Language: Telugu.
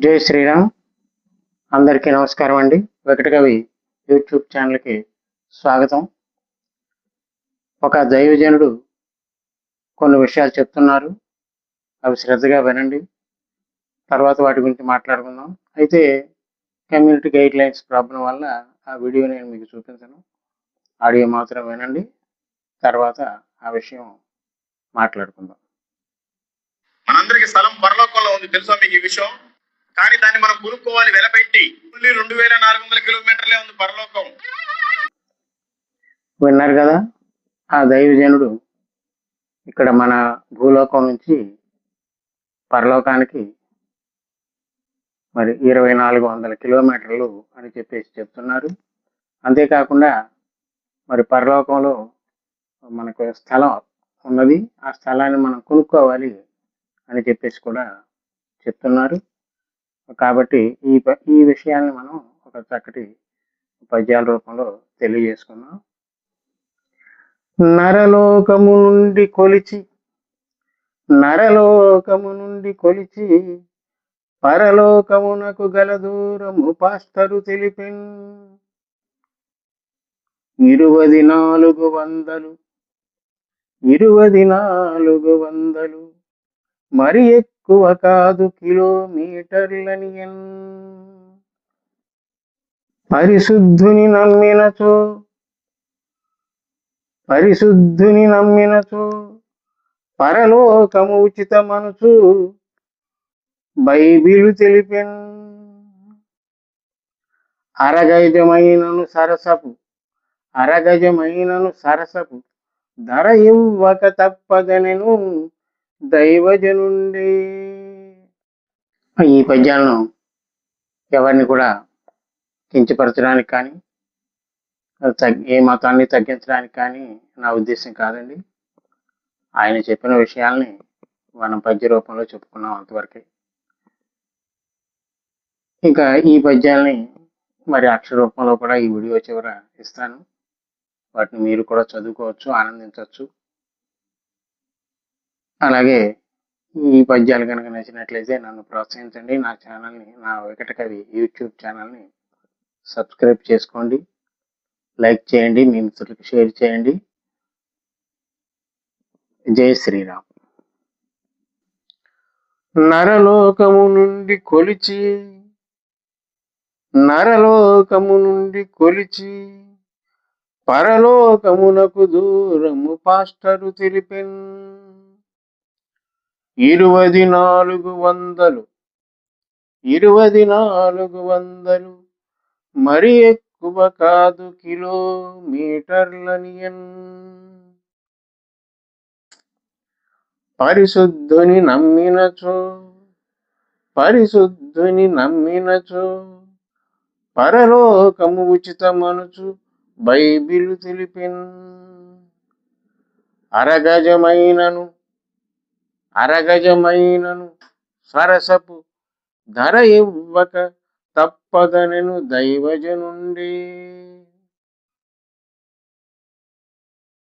జై శ్రీరామ్. అందరికీ నమస్కారం అండి. వెంకటకవి యూట్యూబ్ ఛానల్కి స్వాగతం. ఒక దైవజనుడు కొన్ని విషయాలు చెప్తున్నారు, అవి శ్రద్ధగా వినండి. తర్వాత వాటి గురించి మాట్లాడుకుందాం. అయితే కమ్యూనిటీ గైడ్ లైన్స్ ప్రాబ్లం వల్ల ఆ వీడియో నేను మీకు చూపించను, ఆడియో మాత్రం వినండి. తర్వాత ఆ విషయం మాట్లాడుకుందాం. మనందరికి స్థలం పరలోకంలో ఉంది, తెలుసా మీకు ఈ విషయం? కానీ దాన్ని మనం కొనుక్కోవాలి వెలపెట్టి. 2400 కిలోమీటర్లే ఉంది పరలోకం. విన్నారు కదా, ఆ దైవజనుడు ఇక్కడ మన భూలోకం నుంచి పరలోకానికి మరి 2400 కిలోమీటర్లు అని చెప్పేసి చెప్తున్నారు. అంతేకాకుండా మరి పరలోకంలో మనకు స్థలం ఉన్నది, ఆ స్థలాన్ని మనం కొనుక్కోవాలి అని చెప్పేసి కూడా చెప్తున్నారు. కాబట్టి ఈ విషయాన్ని మనం ఒక చక్కటి పద్యాల రూపంలో తెలియజేసుకున్నాం. నరలోకము నుండి కొలిచి పరలోకమునకు గల దూరము పాస్టరు తెలిపెన్. 2400 మరి ఎక్కువ కాదు కిలోమీటర్లనియన్. పరిశుద్ధుని నమ్మినచో పరలోకము ఉచితమనుచు బైబిలు తెలిపెన్. అరగజమైనను సరసపు ధర ఇవ్వక తప్పదనెను దైవజనుండే. ఈ పద్యాలను ఎవరిని కూడా కించపరచడానికి కానీ ఏ మతాన్ని తగ్గించడానికి కానీ నా ఉద్దేశం కాదండి. ఆయన చెప్పిన విషయాల్ని మనం పద్య రూపంలో చెప్పుకున్నాం అంతవరకే. ఇంకా ఈ పద్యాల్ని మరి అక్షర రూపంలో కూడా ఈ వీడియో చివర ఇస్తాను. వాటిని మీరు కూడా చదువుకోవచ్చు, ఆనందించవచ్చు. అలాగే ఈ పద్యాలు కనుక నచ్చినట్లయితే నన్ను ప్రోత్సహించండి. నా ఛానల్ని, నా వెంకటకవి యూట్యూబ్ ఛానల్ని సబ్స్క్రైబ్ చేసుకోండి, లైక్ చేయండి, మీ మిత్రులకు షేర్ చేయండి. జై శ్రీరామ్. నరలోకము నుండి కొలిచి పరలోకమునకు దూరము పాస్టరు తెలిపెన్. 2400 మరి ఎక్కువ కాదు కిలోమీటర్లనియన్. పరిశుద్ధుని నమ్మినచో పరలోకము ఉచితమనుచు బైబిలు తెలిపెన్. అరగజమైనను సరసపు ధర ఇవ్వక తప్పదనెను దైవజనుండే.